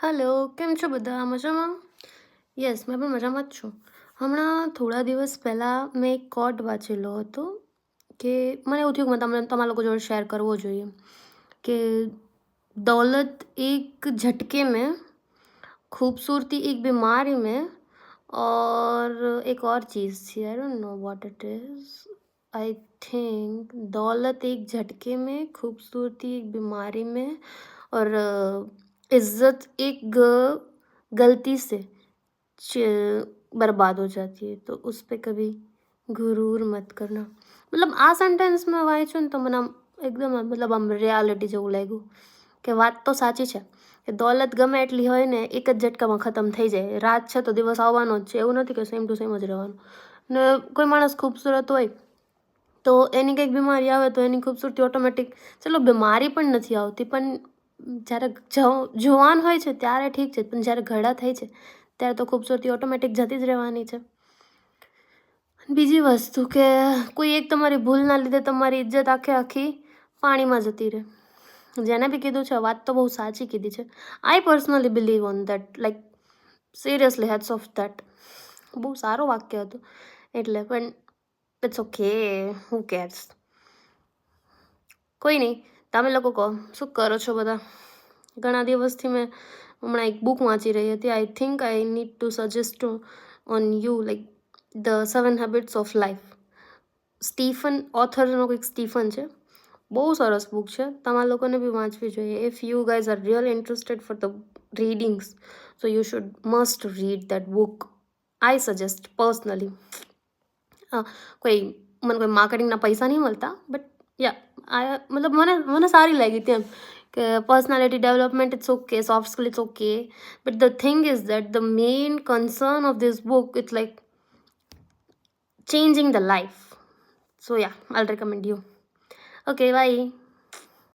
Hello, કેમ છો બધા? મજામાં? યસ, મેં પણ મજામાં જ છું. હમણાં થોડા દિવસ પહેલાં મેં એક કોટ વાંચેલો હતો કે મને એવું થયું કે મેં તમારા લોકો જોડે શેર કરવો જોઈએ કે दौलत एक झटके में, खूबसूरती एक बीमारी में और एक और चीज़ थी, I don't know what it is. I think दौलत एक झटके में, खूबसूरती एक बीमारी में और इज़्ज़त एक गलती से बर्बाद हो जाती है, तो उस पे कभी ગુરૂર મત કરના. મતલબ આ સેન્ટેન્સ મેં વાંચ્યું ને તો મને આમ એકદમ આમ રિયાલિટી જેવું લાગ્યું કે વાત તો સાચી છે કે દોલત ગમે એટલી હોય ને એક જ ઝટકામાં ખતમ થઈ જાય. રાત છે તો દિવસ આવવાનો જ છે, એવું નથી કે સેમ ટુ સેમ જ રહેવાનું. ને કોઈ માણસ ખૂબસૂરત હોય તો એની કંઈક બીમારી આવે તો એની ખૂબસૂરતી ઓટોમેટિક, ચલો બીમારી પણ નથી આવતી, પણ જ્યારે જવાન હોય છે ત્યારે ઠીક છે, પણ જ્યારે ઘરડા થાય છે ત્યારે તો ખૂબસૂરતી ઓટોમેટિક જતી જ રહેવાની છે. બીજી વસ્તુ કે કોઈ એક તમારી ભૂલના લીધે તમારી ઇજ્જત આખી પાણીમાં જતી રહે. જેને બી કીધું છે વાત તો બહુ સાચી કીધી છે. I personally believe on that, like seriously hats of that. બહુ સારું વાક્ય હતું એટલે, પણ ઇટ્સ ઓકે, હુ કેર્સ. કોઈ નહીં, તમે લોકો કહો શું કરો છો બધા? ઘણા દિવસથી મેં હમણાં એક બુક વાંચી રહી હતી. I think I need to suggest on you like the 7 habits of life. Stephen ઓથરનો કંઈક સ્ટીફન છે, બહુ સરસ બુક છે, તમારા લોકોને બી વાંચવી જોઈએ. If you guys R real interested for the readings so you should must read that book. I suggest personally. મને કોઈ માર્કેટિંગના પૈસા નહીં મળતા, બટ યા મતલબ મને સારી લાગી તેમ કે personality development it's okay, soft skill it's okay, but the thing is that the main concern of this book it's like changing the life. So yeah, I'll recommend you. Okay, bye.